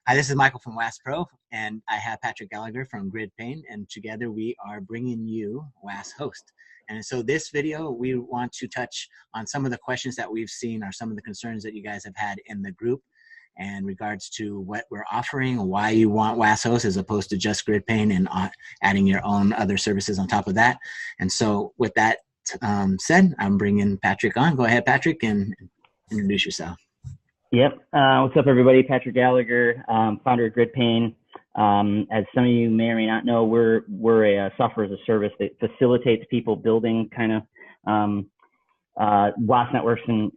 Hi, this is Michael from waas.pro, and I have Patrick Gallagher from GridPane, and together we are bringing you WaaSHOST. And so this video, we want to touch on some of the questions that we've seen or some of the concerns that you guys have had in the group in regards to what we're offering, why you want WaaSHOST as opposed to just GridPane and adding your own other services on top of that. And so with that said, I'm bringing Patrick on. Go ahead, Patrick, and introduce yourself. Yep. What's up, everybody? Patrick Gallagher, founder of GridPane. As some of you may or may not know, we're a software as a service that facilitates people building kind of WaaS networks and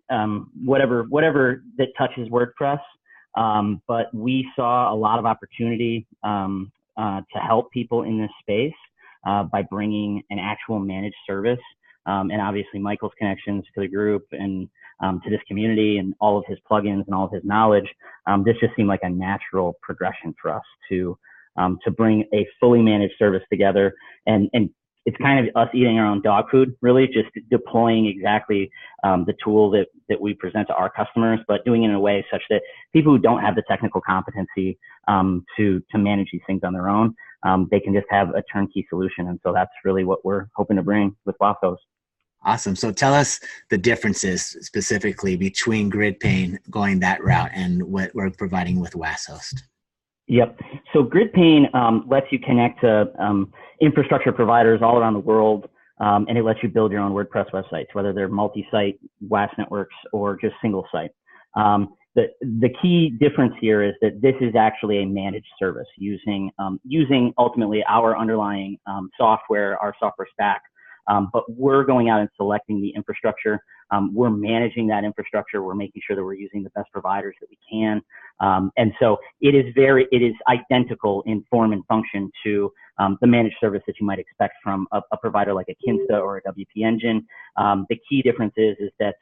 whatever that touches WordPress. But we saw a lot of opportunity to help people in this space by bringing an actual managed service. And obviously Michael's connections to the group and to this community and all of his plugins and all of his knowledge. This just seemed like a natural progression for us to bring a fully managed service together. And it's kind of us eating our own dog food, really, just deploying exactly the tool that we present to our customers, but doing it in a way such that people who don't have the technical competency to manage these things on their own, they can just have a turnkey solution. And so that's really what we're hoping to bring with WaaSHOST. Awesome. So tell us the differences specifically between GridPane going that route and what we're providing with WaaSHOST. Yep. So GridPane lets you connect to infrastructure providers all around the world, and it lets you build your own WordPress websites, whether they're multi-site WaaS networks or just single site. The key difference here is that this is actually a managed service using ultimately our underlying software, our software stack. But we're going out and selecting the infrastructure. We're managing that infrastructure. We're making sure that we're using the best providers that we can. And so it is identical in form and function to the managed service that you might expect from a provider like a Kinsta or a WP Engine. The key difference is that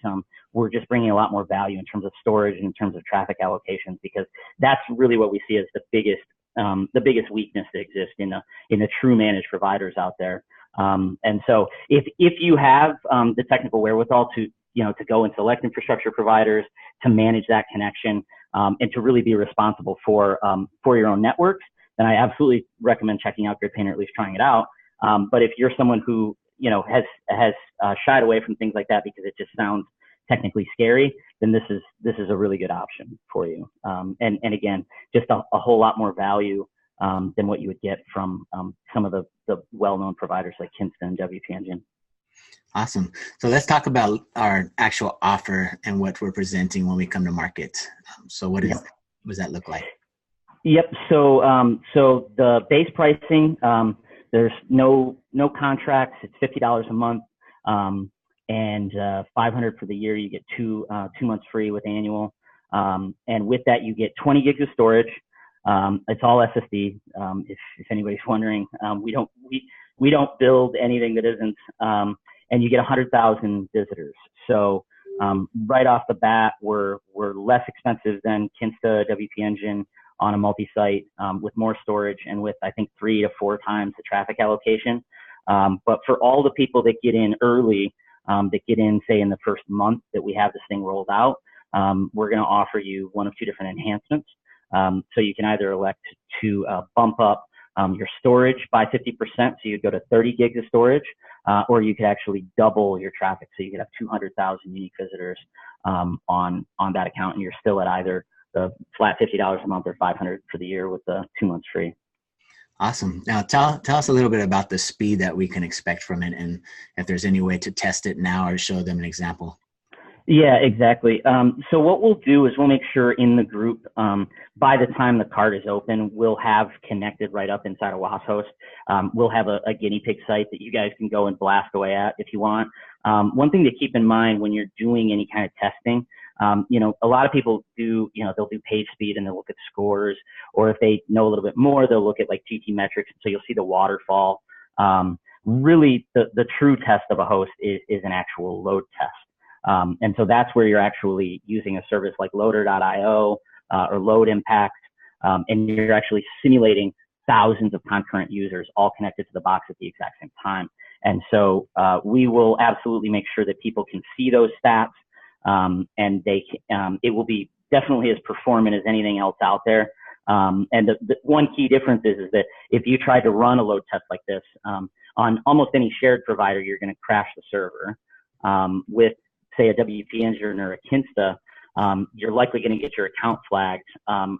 we're just bringing a lot more value in terms of storage and in terms of traffic allocations, because that's really what we see as the biggest weakness that exists in the true managed providers out there. And so if you have the technical wherewithal to go and select infrastructure providers, to manage that connection, and to really be responsible for your own networks, then I absolutely recommend checking out GridPane or at least trying it out. But if you're someone who has shied away from things like that because it just sounds technically scary, then this is a really good option for you. And again, just a whole lot more value than what you would get from some of the well-known providers like Kinsta and WP Engine. Awesome. So let's talk about our actual offer and what we're presenting when we come to market. So what does that look like? Yep. So the base pricing, there's no contracts. It's $50 a month, and $500 for the year. You get two months free with annual, and with that you get 20 gigs of storage. It's all SSD. If anybody's wondering, we don't build anything that isn't, and you get 100,000 visitors. So right off the bat, we're less expensive than Kinsta, WP Engine on a multi-site, with more storage and with, I think, 3 to 4 times the traffic allocation. But for all the people that get in early, that get in, say, in the first month that we have this thing rolled out, we're going to offer you one of 2 different enhancements. So you can either elect to bump up your storage by 50%, so you'd go to 30 gigs of storage, or you could actually double your traffic, so you could have 200,000 unique visitors on that account, and you're still at either the flat $50 a month or $500 for the year with the 2 months free. Awesome. Now tell us a little bit about the speed that we can expect from it, and if there's any way to test it now or show them an example. Yeah, exactly. So what we'll do is we'll make sure in the group, by the time the cart is open, we'll have connected right up inside of WaaSHOST. We'll have a guinea pig site that you guys can go and blast away at if you want. One thing to keep in mind when you're doing any kind of testing, a lot of people do, they'll do page speed and they'll look at scores, or if they know a little bit more, they'll look at like GT metrics. So you'll see the waterfall. Really, the true test of a host is an actual load test. And so that's where you're actually using a service like loader.io or load impact, and you're actually simulating thousands of concurrent users all connected to the box at the exact same time. And so we will absolutely make sure that people can see those stats, and it will be definitely as performant as anything else out there. And the one key difference is that if you try to run a load test like this on almost any shared provider, you're going to crash the server. With, say, a WP Engine or a Kinsta, you're likely going to get your account flagged,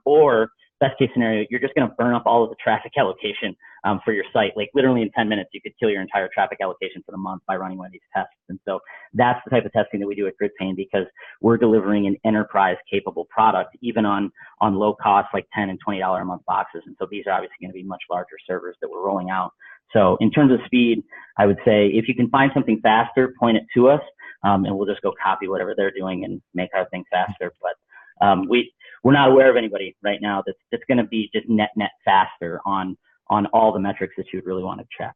or best case scenario, you're just going to burn up all of the traffic allocation for your site. Like literally in 10 minutes, you could kill your entire traffic allocation for the month by running one of these tests. And so that's the type of testing that we do at GridPane, because we're delivering an enterprise capable product, even on low cost, like $10 and $20 a month boxes. And so these are obviously going to be much larger servers that we're rolling out. So in terms of speed, I would say if you can find something faster, point it to us, and we'll just go copy whatever they're doing and make our thing faster. But we're not aware of anybody right now that's going to be just net faster on all the metrics that you'd really want to check.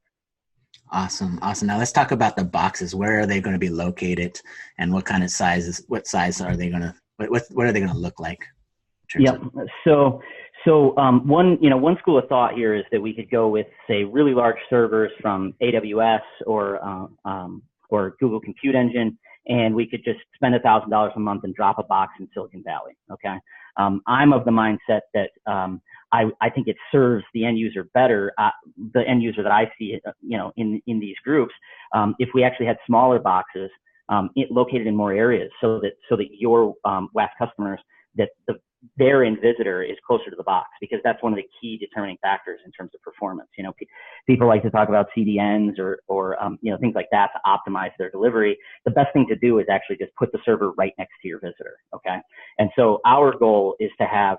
Awesome. Now let's talk about the boxes. Where are they going to be located, and what kind of sizes? What size are they going to? What are they going to look like? Yep. So one school of thought here is that we could go with, say, really large servers from AWS or Google Compute Engine, and we could just spend $1,000 a month and drop a box in Silicon Valley. Okay. I'm of the mindset that I think it serves the end user better, the end user that I see, in these groups, if we actually had smaller boxes located in more areas, so that your WAS customers, that their end visitor is closer to the box, because that's one of the key determining factors in terms of performance. People like to talk about CDNs or things like that to optimize their delivery. The best thing to do is actually just put the server right next to your visitor. Okay. And so our goal is to have,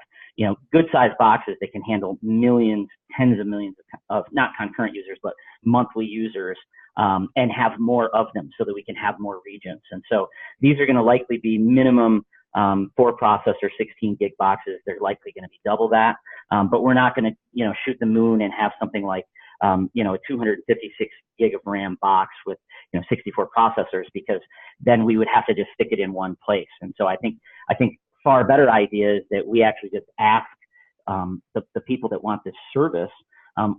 good sized boxes that can handle millions, tens of millions of not concurrent users, but monthly users, and have more of them so that we can have more regions. And so these are going to likely be minimum 4 processor 16 gig boxes. They're likely going to be double that, but we're not going to shoot the moon and have something like a 256 gig of RAM box with 64 processors, because then we would have to just stick it in one place. And so I think far better idea is that we actually just ask the people that want this service,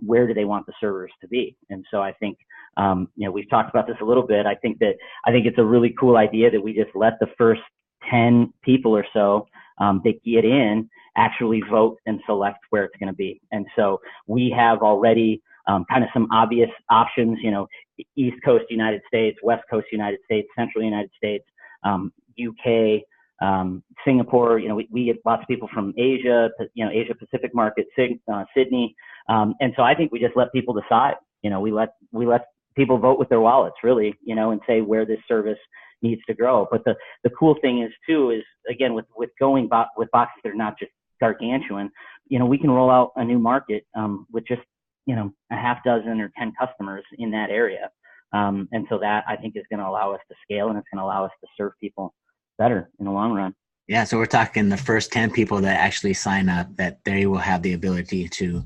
where do they want the servers to be? And so I think we've talked about this a little bit. I think it's a really cool idea that we just let the first 10 people or so that get in actually vote and select where it's going to be. And so we have already kind of some obvious options, East Coast United States, West Coast United States, Central United States, UK, Singapore. We get lots of people from Asia, Asia Pacific market, Sydney. And so I think we just let people decide. We let people vote with their wallets, really, and say where this service needs to grow. But the cool thing is again, with going with boxes that are not just gargantuan, we can roll out a new market with just a half dozen or 10 customers in that area. And so that, I think, is going to allow us to scale, and it's going to allow us to serve people better in the long run. Yeah. So we're talking the first 10 people that actually sign up, that they will have the ability to,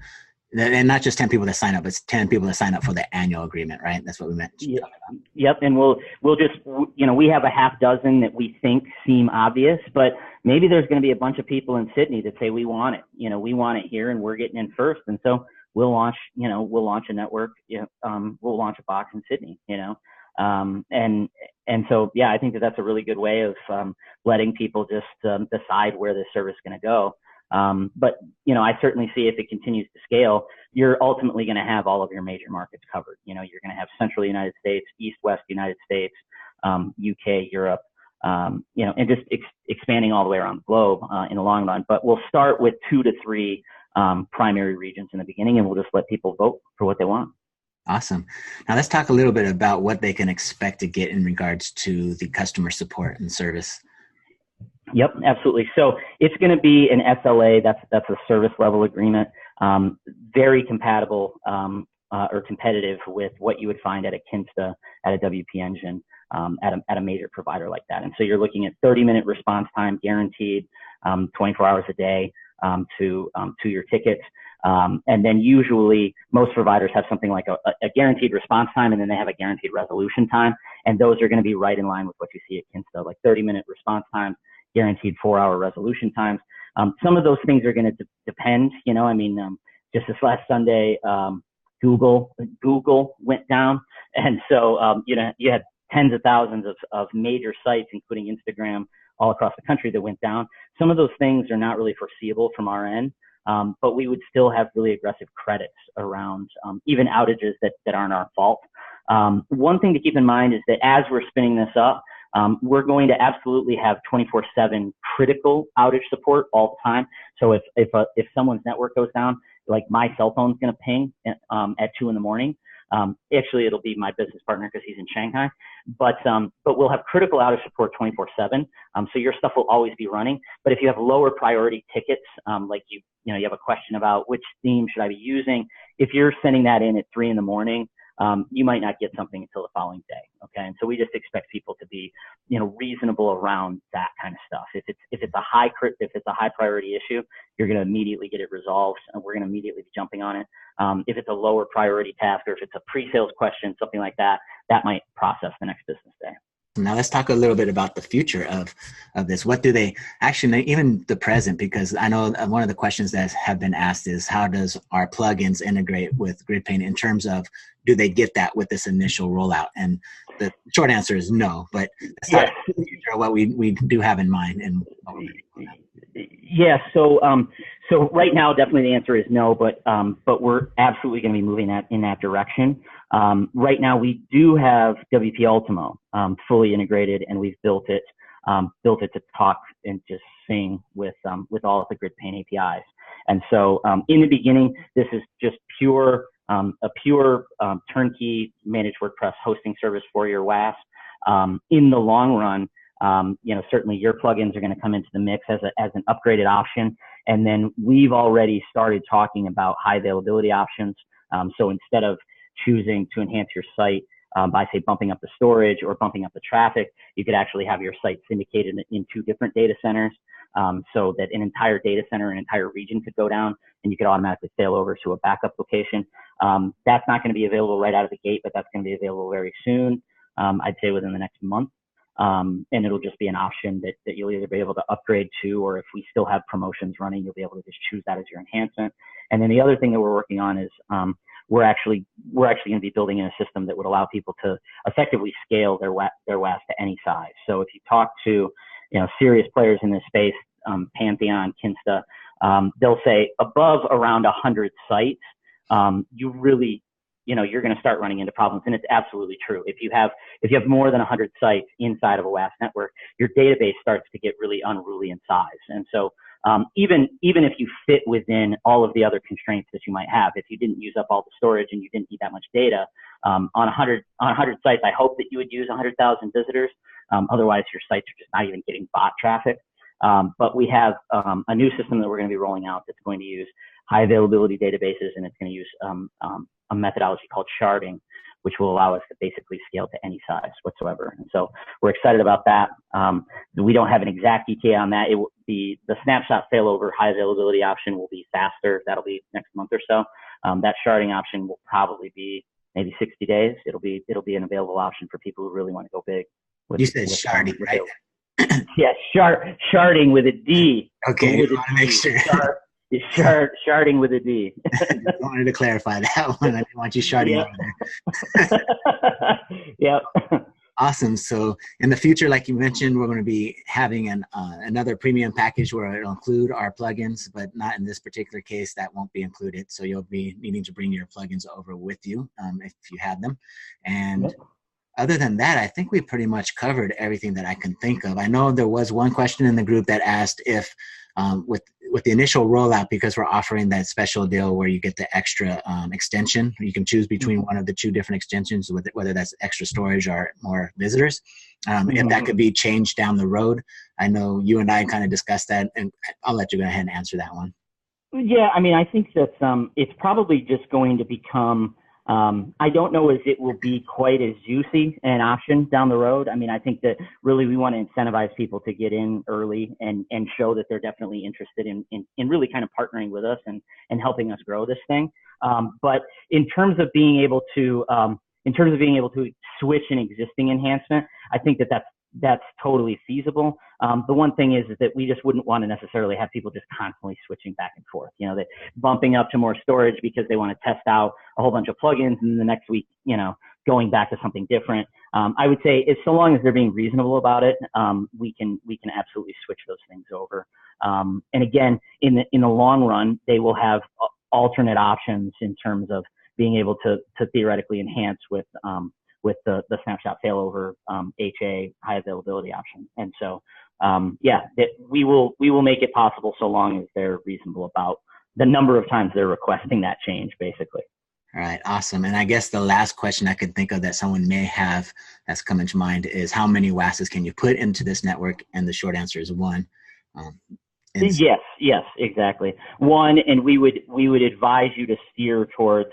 and not just 10 people that sign up, it's 10 people that sign up for the annual agreement, right? That's what we meant. Yeah. Yep. And we'll just, we have a half dozen that we think seem obvious, but maybe there's going to be a bunch of people in Sydney that say, we want it, we want it here, and we're getting in first. And so we'll launch a network, we'll launch a box in Sydney, and so, yeah, I think that's a really good way of letting people just decide where this service is going to go. But I certainly see, if it continues to scale, you're ultimately going to have all of your major markets covered. You're going to have Central United States, East, West United States, UK, Europe, and just expanding all the way around the globe in the long run. But we'll start with 2 to 3 primary regions in the beginning, and we'll just let people vote for what they want. Awesome. Now let's talk a little bit about what they can expect to get in regards to the customer support and service. Yep, absolutely. So it's going to be an SLA. That's a service level agreement, very compatible or competitive with what you would find at a Kinsta, at a WP Engine, at a major provider like that. And so you're looking at 30-minute response time guaranteed, 24 hours a day to your tickets. And then usually most providers have something like a guaranteed response time, and then they have a guaranteed resolution time. And those are going to be right in line with what you see at Kinsta, like 30-minute response times, guaranteed 4-hour resolution times. Some of those things are going to depend, just this last Sunday, Google went down. And so, you had tens of thousands of major sites, including Instagram, all across the country that went down. Some of those things are not really foreseeable from our end. but we would still have really aggressive credits around even outages that aren't our fault. One thing to keep in mind is that as we're spinning this up, we're going to absolutely have 24/7 critical outage support all the time. So if someone's network goes down, like my cell phone's going to ping at 2 in the morning. Actually, it'll be my business partner because he's in Shanghai. But we'll have critical outage support 24/7. So your stuff will always be running. But if you have lower priority tickets, like you have a question about which theme should I be using, if you're sending that in at 3 in the morning, you might not get something until the following day. Okay. And so we just expect people to be, reasonable around that kind of stuff. If it's a high priority issue, you're going to immediately get it resolved and we're going to immediately be jumping on it. If it's a lower priority task or if it's a pre-sales question, something like that, that might process the next business day. Now let's talk a little bit about the future of this. What do they actually, even the present, because I know one of the questions that have been asked is how does our plugins integrate with GridPane in terms of, do they get that with this initial rollout? And the short answer is no, but that's not the future of what we do have in mind. And yeah, so right now, definitely the answer is no, but we're absolutely going to be moving in that direction. Right now, we do have WP Ultimo fully integrated, and we've built it to talk and just sing with all of the GridPane APIs. And so in the beginning, this is just a pure turnkey managed WordPress hosting service for your WAS. In the long run, certainly your plugins are going to come into the mix as an upgraded option. And then we've already started talking about high availability options. So instead of choosing to enhance your site by, say, bumping up the storage or bumping up the traffic, you could actually have your site syndicated in 2 different data centers, so that an entire data center, an entire region could go down and you could automatically fail over to a backup location. That's not going to be available right out of the gate, but that's going to be available very soon. I'd say within the next month. And it'll just be an option that you'll either be able to upgrade to, or if we still have promotions running, you'll be able to just choose that as your enhancement. And then the other thing that we're working on is we're actually going to be building in a system that would allow people to effectively scale their WAS to any size. So if you talk to serious players in this space, Pantheon, Kinsta, they'll say above around 100 sites, you really you're going to start running into problems. And it's absolutely true. If you have more than 100 sites inside of a WAS network, your database starts to get really unruly in size. And so even if you fit within all of the other constraints that you might have, if you didn't use up all the storage and you didn't need that much data, on 100 sites, I hope that you would use 100,000 visitors. Otherwise, your sites are just not even getting bot traffic. But we have a new system that we're going to be rolling out that's going to use high availability databases, and it's going to use a methodology called sharding, which will allow us to basically scale to any size whatsoever. And so we're excited about that. We don't have an exact ETA on that. The snapshot failover high availability option will be faster. That'll be next month or so. That sharding option will probably be maybe 60 days. It'll be an available option for people who really want to go big. You said sharding, right? Yeah, sharding with a D. Okay, I want to make sure. Sharding with a D. I wanted to clarify that one. I didn't want you sharding over there. Yep. Awesome. So in the future, like you mentioned, we're going to be having another premium package where it'll include our plugins, but not in this particular case, that won't be included. So you'll be needing to bring your plugins over with you if you have them. And other than that, I think we pretty much covered everything that I can think of. I know there was one question in the group that asked if with the initial rollout, because we're offering that special deal where you get the extra extension, you can choose between one of the 2 different extensions, whether that's extra storage or more visitors. If that could be changed down the road. I know you and I kind of discussed that, and I'll let you go ahead and answer that one. Yeah, I mean, I think that it's probably just going to become, I don't know if it will be quite as juicy an option down the road. I mean, I think that really we want to incentivize people to get in early and show that they're definitely interested in really kind of partnering with us and helping us grow this thing. But in terms of being able to switch an existing enhancement, I think that's totally feasible. The one thing is that we just wouldn't want to necessarily have people just constantly switching back and forth. They bumping up to more storage because they want to test out a whole bunch of plugins, and the next week, going back to something different. I would say so long as they're being reasonable about it, we can absolutely switch those things over. And again, in the long run, they will have alternate options in terms of being able to theoretically enhance with the snapshot failover HA high availability option. And so we will make it possible so long as they're reasonable about the number of times they're requesting that change, basically. All right, awesome. And I guess the last question I could think of that someone may have that's come into mind is how many WASs can you put into this network? And the short answer is 1. Yes, exactly. 1, and we would advise you to steer towards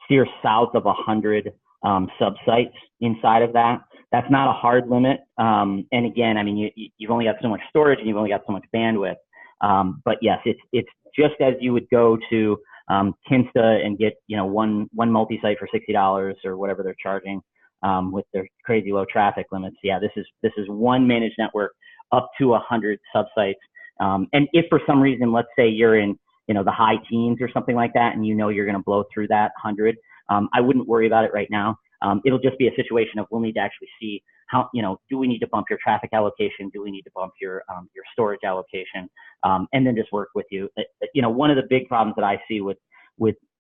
steer south of 100 subsites inside of that. That's not a hard limit. And again, I mean, you've only got so much storage and you've only got so much bandwidth. But yes, it's just as you would go to Kinsta and get one multi-site for $60 or whatever they're charging with their crazy low traffic limits. Yeah, this is one managed network up to 100 subsites. And if for some reason, let's say you're in the high teens or something like that, and you're going to blow through that 100, I wouldn't worry about it right now. It'll just be a situation of we'll need to actually see how, do we need to bump your traffic allocation? Do we need to bump your storage allocation? And then just work with you. One of the big problems that I see with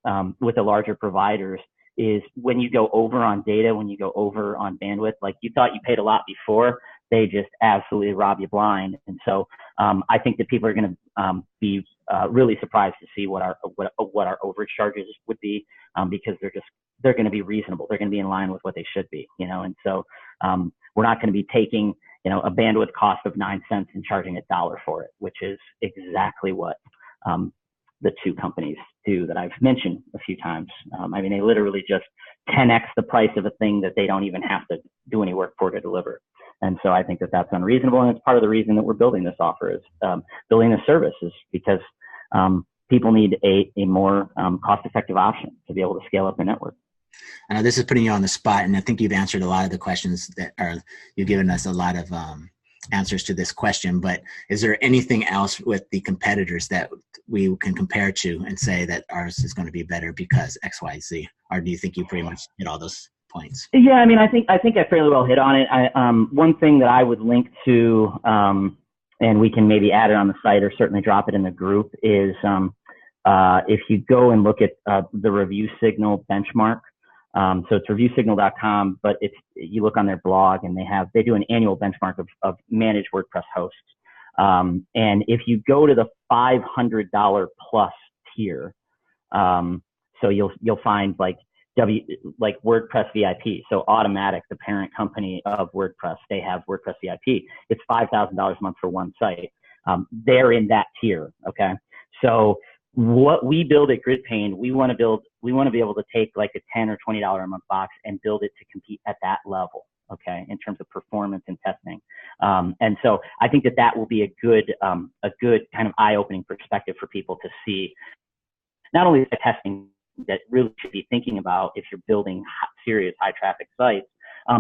the larger providers is when you go over on data, when you go over on bandwidth, like you thought you paid a lot before, they just absolutely rob you blind. And so I think that people are going to be really surprised to see what our overage charges would be, because they're going to be reasonable. They're going to be in line with what they should be, and so we're not going to be taking a bandwidth cost of 9 cents and charging $1 for it, which is exactly what the two companies do that I've mentioned a few times. I mean, they literally just 10x the price of a thing that they don't even have to do any work for to deliver. And so I think that that's unreasonable. And it's part of the reason that we're building this offer is building this service is because people need a more cost-effective option to be able to scale up their network. I know this is putting you on the spot, and I think you've answered a lot of the questions you've given us a lot of answers to this question, but is there anything else with the competitors that we can compare to and say that ours is going to be better because X, Y, Z? Or do you think you pretty much hit all those points? Yeah, I mean, I think I fairly well hit on it. One thing that I would link to, and we can maybe add it on the site or certainly drop it in the group, is if you go and look at the Review Signal benchmark. So it's reviewsignal.com, but you look on their blog and they do an annual benchmark of managed WordPress hosts. And if you go to the $500 plus tier, so you'll find like WordPress VIP. So Automatic, the parent company of WordPress, they have WordPress VIP. It's $5,000 a month for one site. They're in that tier. Okay. So what we build at GridPane, we want to be able to take like a $10 or $20 a month box and build it to compete at that level. Okay. In terms of performance and testing. And so I think that will be a good kind of eye-opening perspective for people to see not only the testing that really should be thinking about if you're building serious high traffic sites,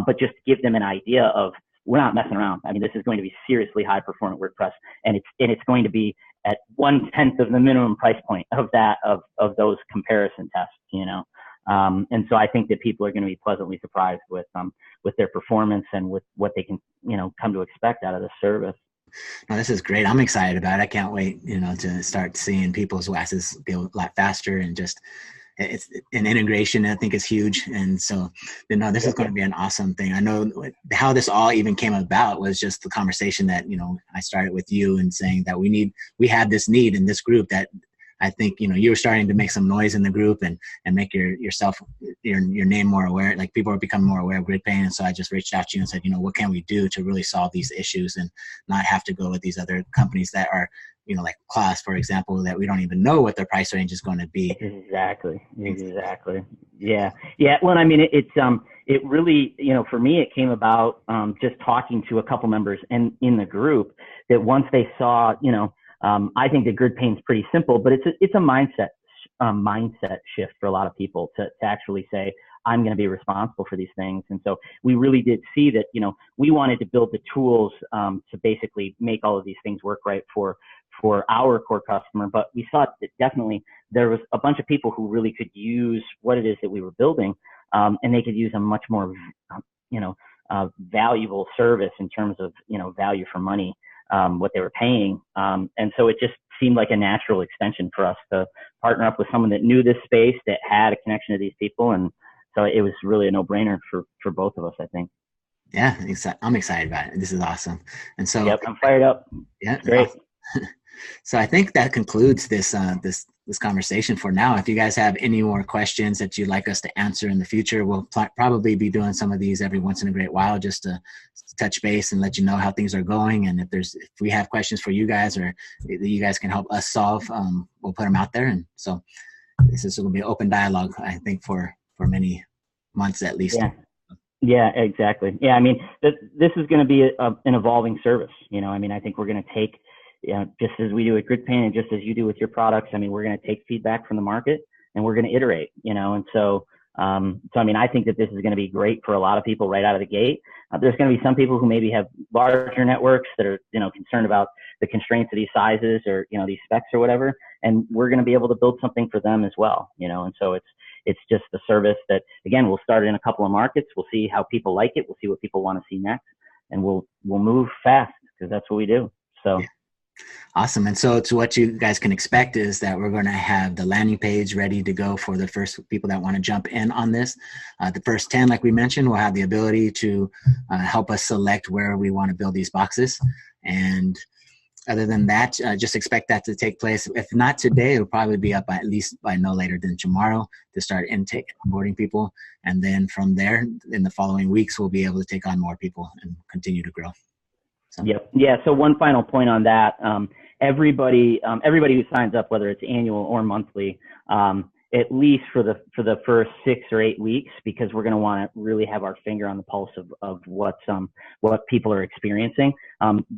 but just give them an idea of we're not messing around. I mean, this is going to be seriously high performant WordPress, and it's going to be at 1/10 of the minimum price point of those comparison tests, and so I think that people are going to be pleasantly surprised with their performance and with what they can, come to expect out of the service. No, this is great. I'm excited about it. I can't wait, to start seeing people's WASs go a lot faster, and just it's an integration I think is huge. And so, this is going to be an awesome thing. I know how this all even came about was just the conversation that, I started with you and saying that we had this need in this group that I think, you were starting to make some noise in the group and make your name more aware. Like people are becoming more aware of GridPane. And so I just reached out to you and said, what can we do to really solve these issues and not have to go with these other companies that are, like Class, for example, that we don't even know what their price range is going to be. Exactly. Yeah. Well, I mean, it really, for me, it came about just talking to a couple members in the group that once they saw, I think that GridPane is pretty simple, but it's a mindset shift for a lot of people to actually say, I'm going to be responsible for these things. And so we really did see that, we wanted to build the tools to basically make all of these things work right for our core customer. But we saw that definitely there was a bunch of people who really could use what it is that we were building. and they could use a much more, you know, valuable service in terms of, you know, value for money, what they were paying. And so it just seemed like a natural extension for us to partner up with someone that knew this space, that had a connection to these people. And so it was really a no-brainer for both of us, I think. Yeah, I'm excited about it. This is awesome. And so, yep, I'm fired up. Yeah, it's great. Awesome. So I think that concludes this conversation for now. If you guys have any more questions that you'd like us to answer in the future, we'll probably be doing some of these every once in a great while, just to touch base and let you know how things are going. And if we have questions for you guys, or you guys can help us solve, we'll put them out there. And so this is going to be an open dialogue, I think, for many months at least. Yeah, exactly. Yeah, I mean, this is going to be an evolving service. You know, I mean, I think we're going to take, just as we do at GridPane and just as you do with your products, I mean, we're going to take feedback from the market and we're going to iterate, you know. And so, I mean, I think that this is going to be great for a lot of people right out of the gate. There's going to be some people who maybe have larger networks that are, you know, concerned about the constraints of these sizes, or, you know, these specs or whatever. And we're going to be able to build something for them as well, you know. And so it's just a service that, again, we'll start in a couple of markets. We'll see how people like it. We'll see what people want to see next, and we'll move fast, because that's what we do. So. Yeah. Awesome. And so what you guys can expect is that we're going to have the landing page ready to go for the first people that want to jump in on this. The first 10, like we mentioned, will have the ability to help us select where we want to build these boxes. And other than that, just expect that to take place. If not today, it'll probably be up at least by no later than tomorrow to start onboarding people. And then from there, in the following weeks, we'll be able to take on more people and continue to grow. So. Yep. Yeah. So one final point on that. Everybody who signs up, whether it's annual or monthly, at least for the first 6 or 8 weeks, because we're going to want to really have our finger on the pulse of what people are experiencing.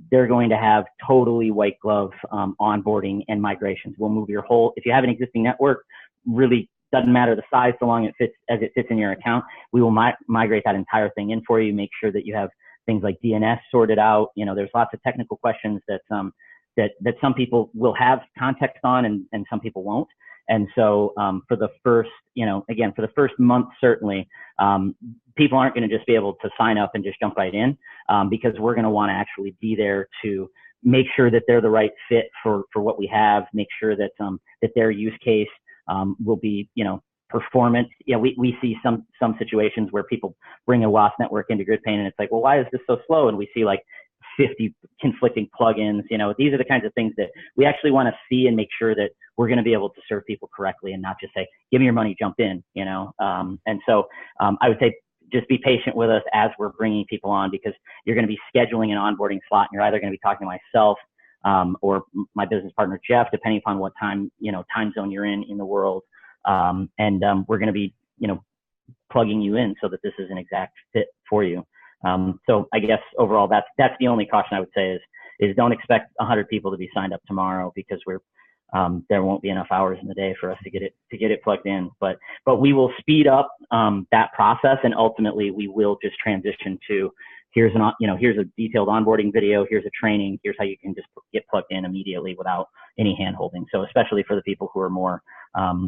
They're going to have totally white glove onboarding and migrations. We'll move if you have an existing network, really doesn't matter the size, so long it fits in your account. We will migrate that entire thing in for you. Make sure that you have things like DNS sorted out. You know, there's lots of technical questions that some people will have context on, and some people won't. And so for the first, again, for the first month, certainly, people aren't going to just be able to sign up and just jump right in, because we're going to want to actually be there to make sure that they're the right fit for what we have, make sure that their use case will be, performant. Yeah, we see some situations where people bring a WaaS network into GridPane, and it's like, well, why is this so slow? And we see like 50 conflicting plugins. These are the kinds of things that we actually want to see and make sure that we're going to be able to serve people correctly, and not just say, give me your money, jump in, And so I would say just be patient with us as we're bringing people on, because you're going to be scheduling an onboarding slot, and you're either going to be talking to myself or my business partner, Jeff, depending upon what time zone you're in the world. We're going to be, plugging you in so that this is an exact fit for you. So I guess overall, that's the only caution I would say is don't expect 100 people to be signed up tomorrow, because there won't be enough hours in the day for us to get it plugged in. But we will speed up that process, and ultimately we will just transition to here's a detailed onboarding video, here's a training, here's how you can just get plugged in immediately without any hand holding. So especially for the people who are more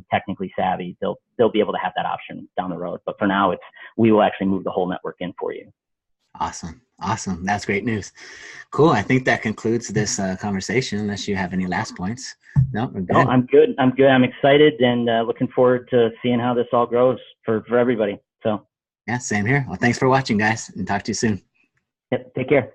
technically savvy, they'll be able to have that option down the road. But for now, we will actually move the whole network in for you. Awesome. That's great news. Cool. I think that concludes this conversation, unless you have any last points. No, we're good. No, I'm good. I'm excited and looking forward to seeing how this all grows for everybody. So yeah, same here. Well, thanks for watching, guys, and talk to you soon. Yep. Take care.